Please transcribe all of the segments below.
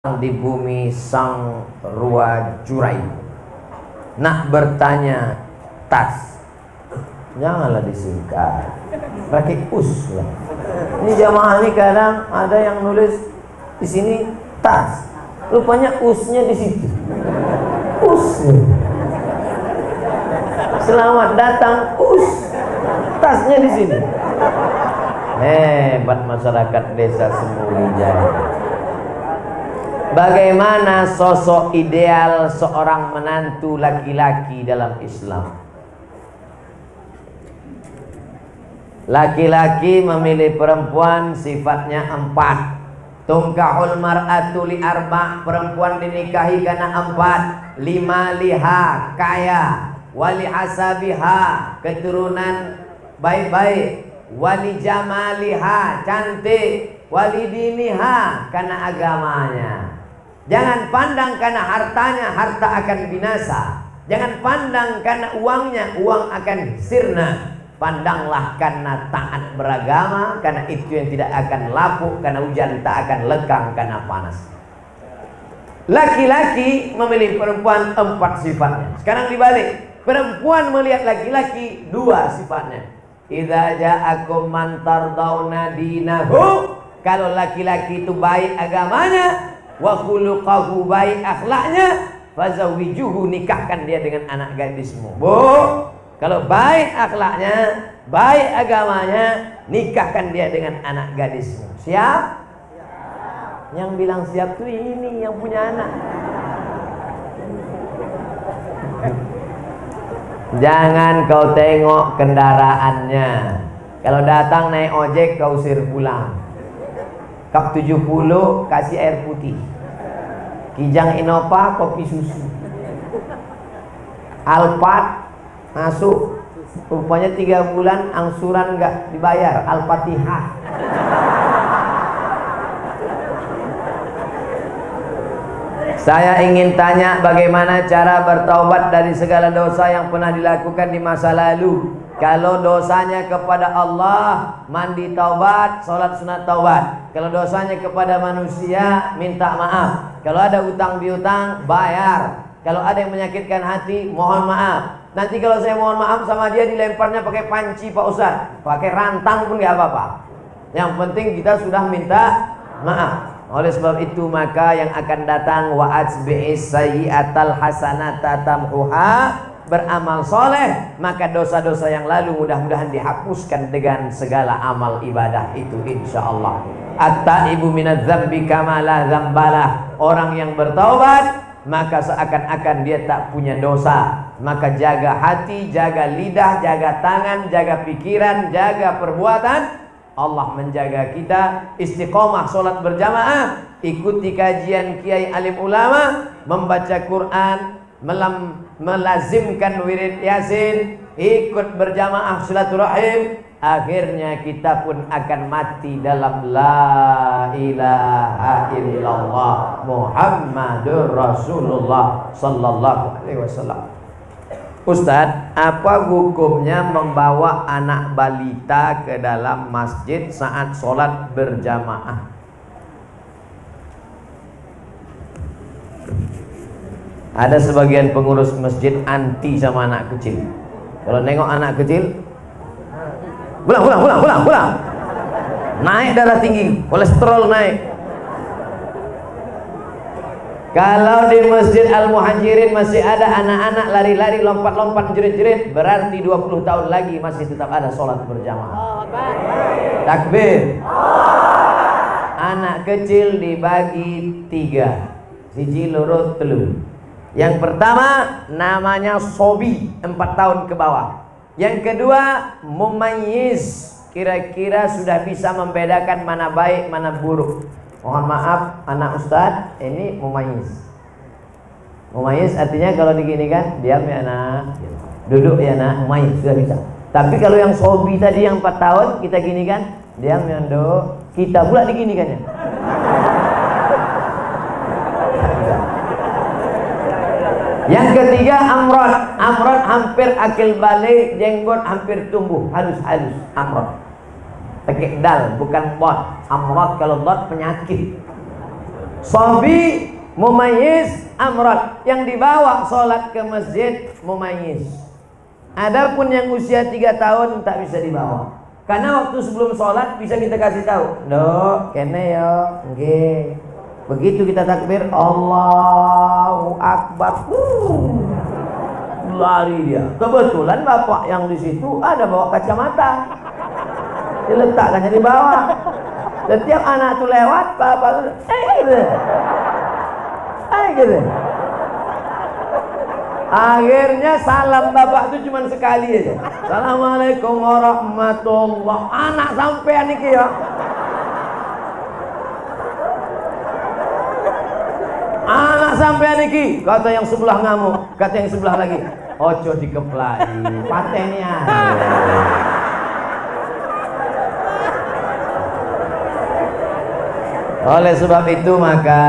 di bumi sang rua jurai nak bertanya tas, janganlah disingkat, pakai us lah. Ini jamaah ini kadang ada yang nulis di sini tas, rupanya usnya di situ. Us. Selamat datang us. Tasnya di sini. Hebat masyarakat desa Semuli Jaya. Bagaimana sosok ideal seorang menantu laki-laki dalam Islam? Laki-laki memilih perempuan sifatnya 4. Tungkahul mar'atu li arba', perempuan dinikahi karena 4. 5 liha, kaya, wali asabiha, keturunan baik-baik, wali jamaliha, cantik, wali diniha, karena agamanya. Jangan pandang karena hartanya, harta akan binasa. Jangan pandang karena uangnya, uang akan sirna. Pandanglah karena taat beragama, karena itu yang tidak akan lapuk, karena hujan tak akan lekang karena panas. Laki-laki memilih perempuan 4 sifatnya. Sekarang dibalik, perempuan melihat laki-laki 2 sifatnya. Idza ja'akum man tardawna dinahu, kalau laki-laki itu baik agamanya, wa khuluquhu, baik akhlaknya, fazawijuhu, nikahkan dia dengan anak gadismu. Bu, kalau baik akhlaknya, baik agamanya, nikahkan dia dengan anak gadismu. Siap? Yang bilang siap tuh ini yang punya anak. Jangan kau tengok kendaraannya. Kalau datang naik ojek kau usir pulang. Kap 70 kasih air putih, Kijang Innova kopi susu, Alphard masuk, rupanya 3 bulan angsuran nggak dibayar, Al-Fatihah. Saya ingin tanya, bagaimana cara bertaubat dari segala dosa yang pernah dilakukan di masa lalu? Kalau dosanya kepada Allah, mandi taubat, sholat sunat taubat. Kalau dosanya kepada manusia, minta maaf. Kalau ada utang piutang, bayar. Kalau ada yang menyakitkan hati, mohon maaf. Nanti kalau saya mohon maaf sama dia, dilemparnya pakai panci Pak Ustaz, pakai rantang pun gak apa-apa. Yang penting kita sudah minta maaf. Oleh sebab itu maka yang akan datang, wa atsbi'is sayyi'atal hasanata tamhuha, beramal soleh, maka dosa-dosa yang lalu mudah-mudahan dihapuskan dengan segala amal ibadah itu insyaallah. At-taibu minadz dzambi kama la dzambalah, orang yang bertaubat maka seakan-akan dia tak punya dosa. Maka jaga hati, jaga lidah, jaga tangan, jaga pikiran, jaga perbuatan. Allah menjaga kita. Istiqomah sholat berjamaah, ikuti kajian kiai alim ulama, membaca Quran, melazimkan wirid yasin, ikut berjamaah silaturahim. Akhirnya kita pun akan mati dalam la ilaha illallah Muhammadur Rasulullah sallallahu alaihi wasallam. Ustadz, apa hukumnya membawa anak balita ke dalam masjid saat sholat berjamaah? Ada sebagian pengurus masjid anti sama anak kecil. Kalau nengok anak kecil, pulang. Naik darah tinggi, kolesterol naik. Kalau di Masjid Al-Muhajirin masih ada anak-anak lari-lari, lompat-lompat, jerit-jerit, berarti 20 tahun lagi masih tetap ada sholat berjamaah. Takbir. Anak kecil dibagi 3, siji loro telu. Yang pertama namanya sobi, 4 tahun ke bawah. Yang kedua mumayyiz, kira-kira sudah bisa membedakan mana baik mana buruk. Mohon maaf anak ustadz, ini mumayyiz. Mumayyiz artinya kalau diginikan, diam ya nak, duduk ya nak, mumayyiz sudah bisa. Tapi kalau yang sobi tadi yang 4 tahun kita ginikan, diam ya dok, kita pula diginikannya. Yang ketiga amrod. Amrod hampir akil balik, jenggot hampir tumbuh, halus-halus. Amrod pakai dal bukan bot. Amrod kalau bot penyakit. Sobi mumayyiz amrad, yang dibawa sholat ke masjid mumayyiz. Adapun yang usia 3 tahun tak bisa dibawa, karena waktu sebelum sholat bisa kita kasih tahu, "Dok, kene yo, nggih." Begitu kita takbir, Allahu Akbar, lari dia. Kebetulan bapak yang di situ ada bawa kacamata, diletakkannya di bawah. Setiap anak tuh lewat, bapak tuh, gitu. Akhirnya salam bapak tuh cuma sekali aja. Assalamualaikum warahmatullah. Anak sampean iki ya. Anak sampean iki, kata yang sebelah ngamuk, kata yang sebelah lagi, ojo dikeplai, patenya. Oleh sebab itu maka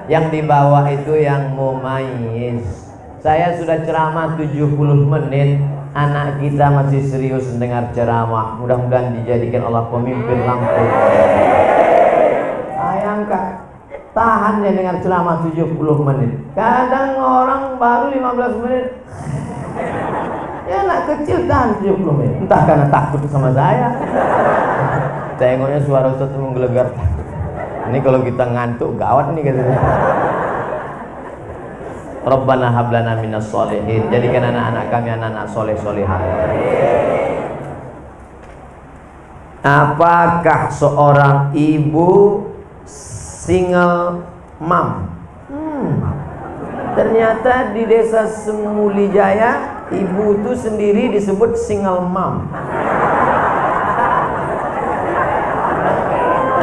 yang di bawah itu yang mumayyiz. Saya sudah ceramah 70 menit, anak kita masih serius mendengar ceramah. Mudah-mudahan dijadikan Allah pemimpin lampu. Bayangkan, tahan dia dengar ceramah 70 menit. Kadang orang baru 15 menit. Ya anak kecil tahan 70 menit. Entah karena takut sama saya. Tengoknya suara Ustaz menggelegar. Ini kalau kita ngantuk gawat nih katanya. Rabbana hablana minas sholihin. Jadikan anak-anak kami anak-anak soleh-solehah. Apakah seorang ibu single mom? Ternyata di desa Semulijaya, ibu itu sendiri disebut single mom.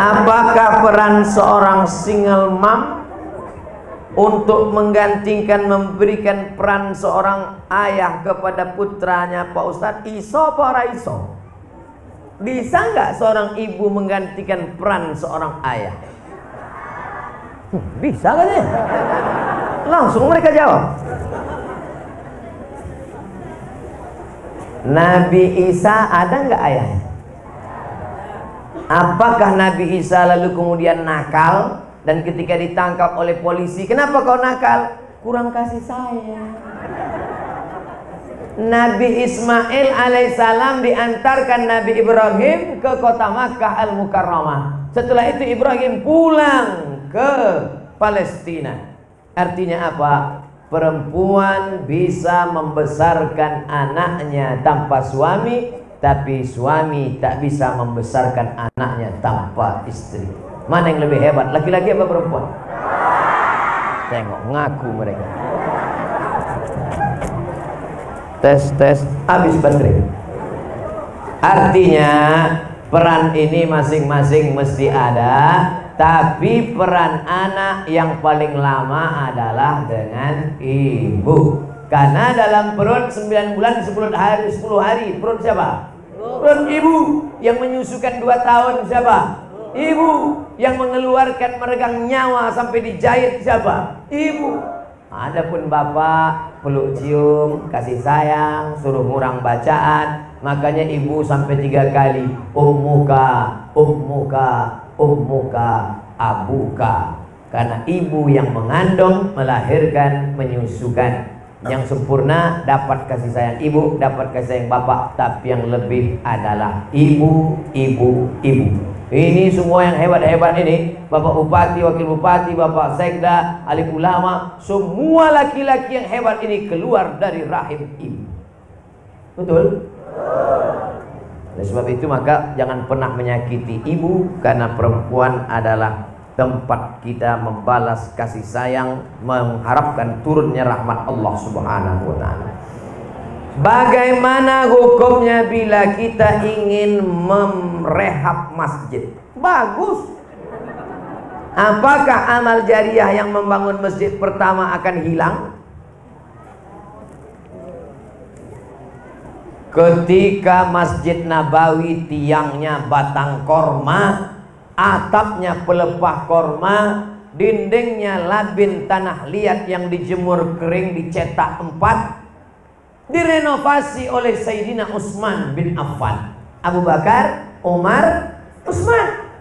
Apakah peran seorang single mom untuk menggantikan, memberikan peran seorang ayah kepada putranya Pak Ustadz? Iso apa ora iso? Bisa nggak seorang ibu menggantikan peran seorang ayah? Bisa kan ya? Langsung mereka jawab. Nabi Isa ada nggak ayahnya? Apakah Nabi Isa lalu kemudian nakal dan ketika ditangkap oleh polisi, kenapa kau nakal? Kurang kasih sayang. Nabi Ismail alaihissalam diantarkan Nabi Ibrahim ke kota Makkah al-Mukarramah. Setelah itu Ibrahim pulang ke Palestina. Artinya apa? Perempuan bisa membesarkan anaknya tanpa suami, tapi suami tak bisa membesarkan anaknya tanpa istri. Mana yang lebih hebat, laki-laki apa perempuan? Tengok, ngaku mereka. Tes, habis baterai. Artinya peran ini masing-masing mesti ada, tapi peran anak yang paling lama adalah dengan ibu. Karena dalam perut 9 bulan 10 hari perut siapa? Perut ibu. Yang menyusukan 2 tahun siapa? Ibu. Yang mengeluarkan meregang nyawa sampai dijahit siapa? Ibu. Adapun bapak peluk cium, kasih sayang, suruh ngurang bacaan. Makanya ibu sampai 3 kali ummuka, ummuka, ummuka, abuka. Karena ibu yang mengandung, melahirkan, menyusukan. Yang sempurna dapat kasih sayang ibu, dapat kasih sayang bapak, tapi yang lebih adalah ibu, ibu, ibu. Ini semua yang hebat-hebat ini, bapak bupati, wakil bupati, bapak sekda, alim ulama, semua laki-laki yang hebat ini keluar dari rahim ibu. Betul? Oleh sebab itu maka jangan pernah menyakiti ibu, karena perempuan adalah tempat kita membalas kasih sayang, mengharapkan turunnya rahmat Allah Subhanahu wa ta'ala. Bagaimana hukumnya bila kita ingin merehab masjid? Bagus. Apakah amal jariah yang membangun masjid pertama akan hilang? Ketika Masjid Nabawi tiangnya batang korma, atapnya pelepah korma, dindingnya labin tanah liat yang dijemur kering dicetak 4, direnovasi oleh Sayyidina Utsman bin Affan. Abu Bakar, Umar,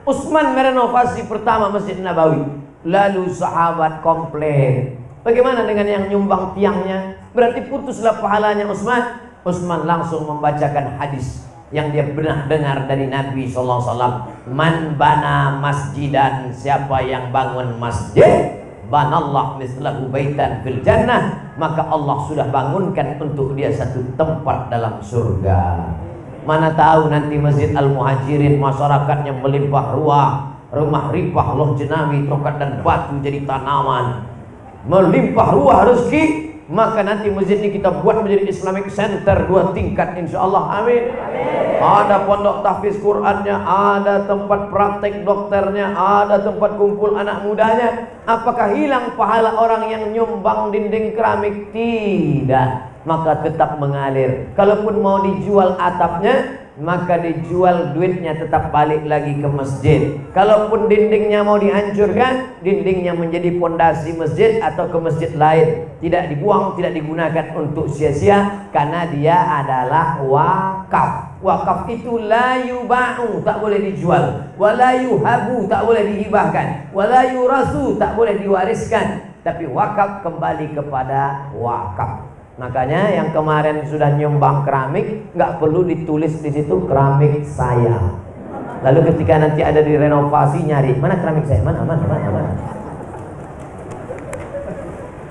Utsman merenovasi pertama Masjid Nabawi. Lalu sahabat komplain, bagaimana dengan yang nyumbang tiangnya? Berarti putuslah pahalanya Utsman. Utsman langsung membacakan hadis yang dia pernah dengar dari Nabi SAW. Man bana masjidan, siapa yang bangun masjid, banallah mislahu baitan fil jannah, maka Allah sudah bangunkan untuk dia satu tempat dalam surga. Mana tahu nanti Masjid Al-Muhajirin masyarakatnya melimpah ruah, rumah ripah loh jenawi, trokat dan batu jadi tanaman, melimpah ruah rezeki, maka nanti masjid ini kita buat menjadi Islamic Center 2 tingkat insyaallah. Amin. Ada pondok tahfiz Qur'annya, ada tempat praktek dokternya, ada tempat kumpul anak mudanya. Apakah hilang pahala orang yang nyumbang dinding keramik? Tidak, maka tetap mengalir. Kalaupun mau dijual atapnya, maka dijual, duitnya tetap balik lagi ke masjid. Kalaupun dindingnya mau dihancurkan, dindingnya menjadi pondasi masjid atau ke masjid lain, tidak dibuang, tidak digunakan untuk sia-sia, karena dia adalah wakaf. Wakaf itu la yuba'u, tak boleh dijual, wala yuhabu, tak boleh dihibahkan, wala yurasu, tak boleh diwariskan, tapi wakaf kembali kepada wakaf. Makanya yang kemarin sudah nyumbang keramik, nggak perlu ditulis di situ keramik saya. Lalu ketika nanti ada direnovasi, nyari mana keramik saya, mana.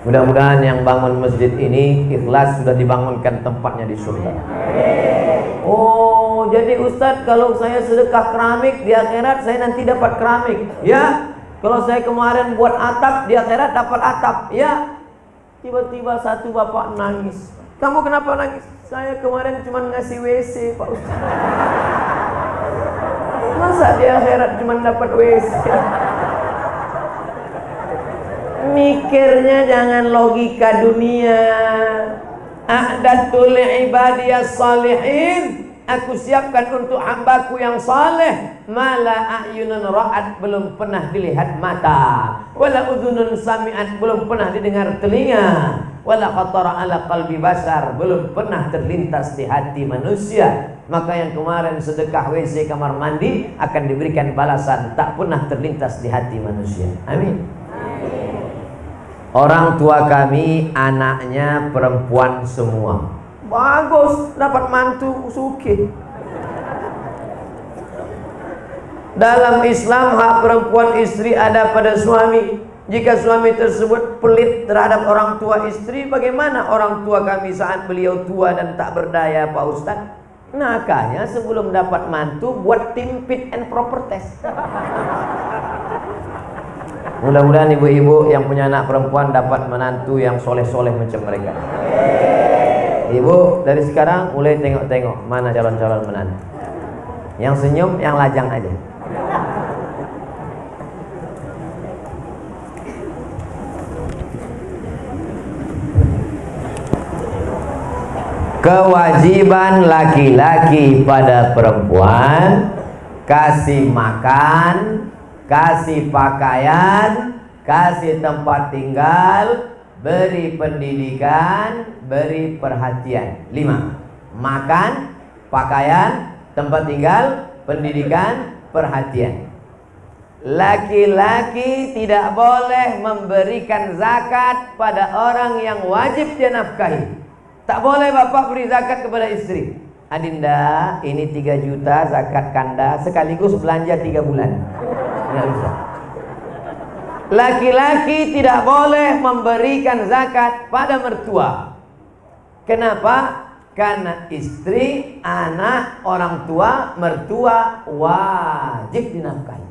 Mudah-mudahan yang bangun masjid ini ikhlas, sudah dibangunkan tempatnya di surga. Oh, jadi Ustadz, kalau saya sedekah keramik di akhirat saya nanti dapat keramik. Ya, kalau saya kemarin buat atap di akhirat dapat atap. Ya. Tiba-tiba satu bapak nangis. Kamu kenapa nangis? Saya kemarin cuma ngasih WC, Pak Ustaz. Masa di akhirat cuma dapat WC? Mikirnya jangan logika dunia. A'datul ibadiyas salihin, aku siapkan untuk hambaku yang saleh, mala a'yunun ra'at, belum pernah dilihat mata, wala udhunun sami'at, belum pernah didengar telinga, wala khatara ala qalbi basar, belum pernah terlintas di hati manusia. Maka yang kemarin sedekah WC kamar mandi akan diberikan balasan tak pernah terlintas di hati manusia. Amin. Orang tua kami anaknya perempuan semua. Bagus, dapat mantu suki. Dalam Islam hak perempuan istri ada pada suami. Jika suami tersebut pelit terhadap orang tua istri, bagaimana orang tua kami saat beliau tua dan tak berdaya, Pak Ustadz? Makanya sebelum dapat mantu buat tim fit and proper test. Mudah-mudahan ibu-ibu yang punya anak perempuan dapat menantu yang soleh-soleh macam mereka. Ibu dari sekarang mulai tengok-tengok mana calon-calon menantu. Yang senyum, yang lajang aja. Kewajiban laki-laki pada perempuan: kasih makan, kasih pakaian, kasih tempat tinggal, beri pendidikan, beri perhatian. 5. Makan, pakaian, tempat tinggal, pendidikan, perhatian. Laki-laki tidak boleh memberikan zakat pada orang yang wajib dia nafkahi. Tak boleh bapak beri zakat kepada istri. Adinda, ini 3 juta zakat kanda, sekaligus belanja 3 bulan. Nggak bisa. Laki-laki tidak boleh memberikan zakat pada mertua. Kenapa? Karena istri, anak, orang tua, mertua wajib dinafkahi.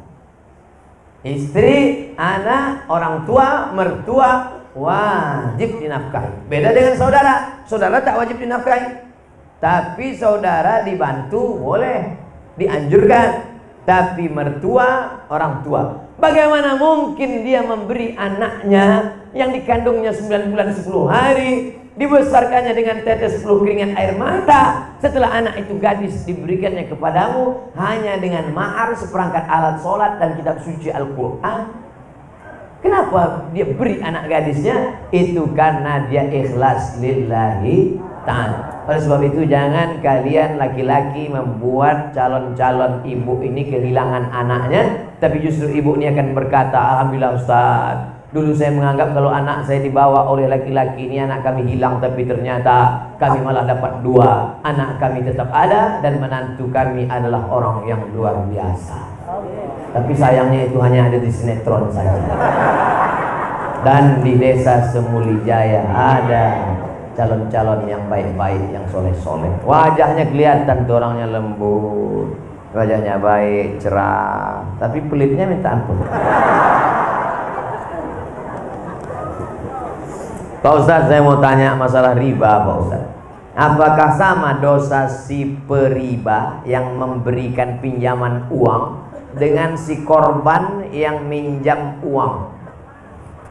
Istri, anak, orang tua, mertua wajib dinafkahi. Beda dengan saudara. Saudara tak wajib dinafkahi, tapi saudara dibantu boleh, dianjurkan. Tapi mertua, orang tua, bagaimana mungkin dia memberi anaknya yang dikandungnya 9 bulan 10 hari, dibesarkannya dengan tetes 10 keringat air mata, setelah anak itu gadis diberikannya kepadamu hanya dengan mahar seperangkat alat sholat dan kitab suci Al-Quran? Kenapa dia beri anak gadisnya? Itu karena dia ikhlas lillahi ta'ala. Oleh sebab itu jangan kalian laki-laki membuat calon-calon ibu ini kehilangan anaknya Tapi justru ibu ini akan berkata, alhamdulillah Ustaz, dulu saya menganggap kalau anak saya dibawa oleh laki-laki, ini anak kami hilang, tapi ternyata kami malah dapat 2. Anak kami tetap ada dan menantu kami adalah orang yang luar biasa. Tapi sayangnya itu hanya ada di sinetron saja. Dan di desa Semulijaya ada calon-calon yang baik-baik, yang soleh-soleh. Wajahnya kelihatan tuh orangnya lembut, wajahnya baik, cerah, tapi pelitnya minta ampun. Pak Ustadz, saya mau tanya masalah riba Pak Ustadz. Apakah sama dosa si periba yang memberikan pinjaman uang dengan si korban yang minjam uang?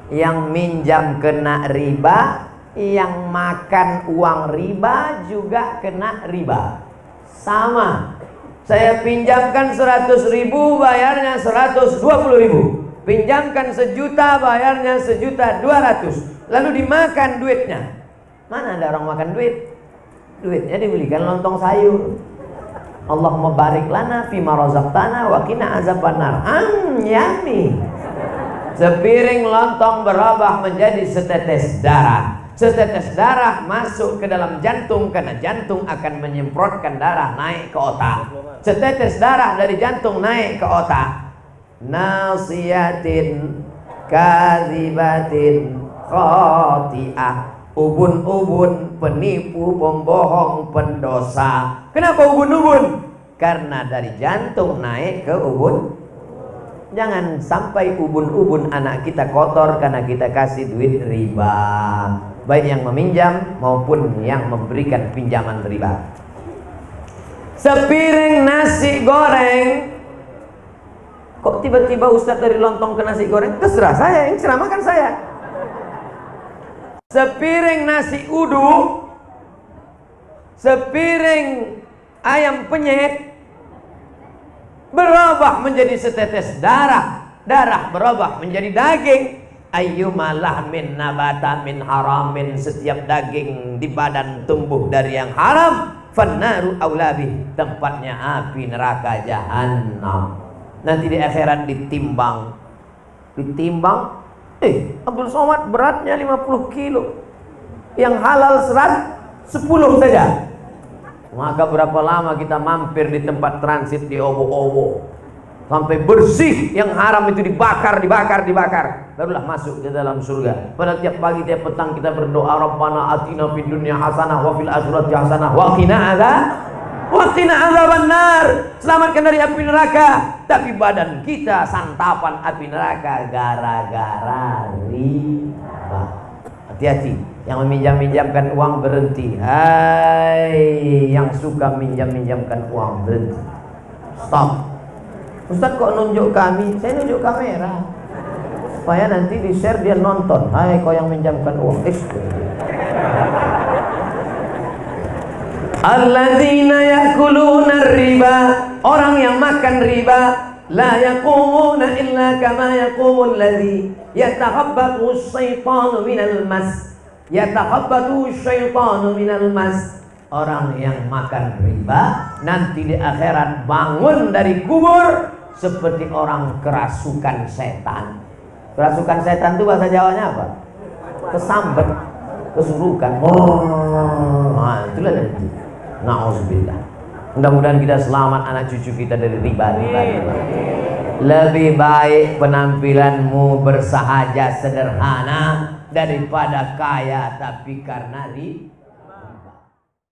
Yang minjam kena riba, yang makan uang riba juga kena riba. Sama. Saya pinjamkan 100.000, bayarnya 120.000. Pinjamkan 1 juta, bayarnya 1.200.000. Lalu dimakan duitnya. Mana ada orang makan duit? Duitnya dibelikan lontong sayur. Allahumma barik lana fima razaqtana wa qina azabannar. Yummy. Sepiring lontong berubah menjadi setetes darah. Setetes darah masuk ke dalam jantung, karena jantung akan menyemprotkan darah naik ke otak. Setetes darah dari jantung naik ke otak. Nasiyatin kadzibatin khati'ah. Ubun-ubun, penipu, pembohong, pendosa. Kenapa ubun-ubun? Karena dari jantung naik ke ubun. Jangan sampai ubun-ubun anak kita kotor karena kita kasih duit riba, baik yang meminjam maupun yang memberikan pinjaman riba. Sepiring nasi goreng, kok tiba-tiba Ustadz dari lontong ke nasi goreng? Terserah saya, yang ceramahkan saya. Sepiring nasi uduk, sepiring ayam penyet berubah menjadi setetes darah, darah berubah menjadi daging. Ayyuma lahmin nabata min haramin, setiap daging di badan tumbuh dari yang haram, fannaru aulabi, tempatnya api neraka jahanam. Nanti di akhirat ditimbang, Abdul Somad beratnya 50 kilo, yang halal 10 saja. Maka berapa lama kita mampir di tempat transit di Obo-Obo sampai bersih, yang haram itu dibakar, barulah masuk ke dalam surga. Pada tiap pagi tiap petang kita berdoa, Rabbana atina fid dunya hasanah wa fil akhirati hasanah wa qina adzabannar. Selamatkan dari api neraka. Tapi badan kita santapan api neraka gara-gara riba. Hati-hati. Yang meminjam-minjamkan uang berhenti. Hai, yang suka minjam-minjamkan uang berhenti. Stop. Ustaz kok nunjuk kami? Saya nunjuk kamera supaya nanti di share dia nonton. Hai kau yang minjamkan uang. Alladzina yakuluna riba, orang yang makan riba, la yaqumuna illa kama yaqumul ladzi yatakhabbathu asyaitanu minal mas. Yatakhabbatu syaitanu minal mas. Orang yang makan riba nanti di akhirat bangun dari kubur seperti orang kerasukan setan. Kerasukan setan itu bahasa Jawanya apa? Kesambet, kesurukan. Nah, itulah dari itu. Nauzubillah. Mudah-mudahan kita selamat, anak cucu kita dari riba. Lebih baik penampilanmu bersahaja sederhana daripada kaya tapi karena riba.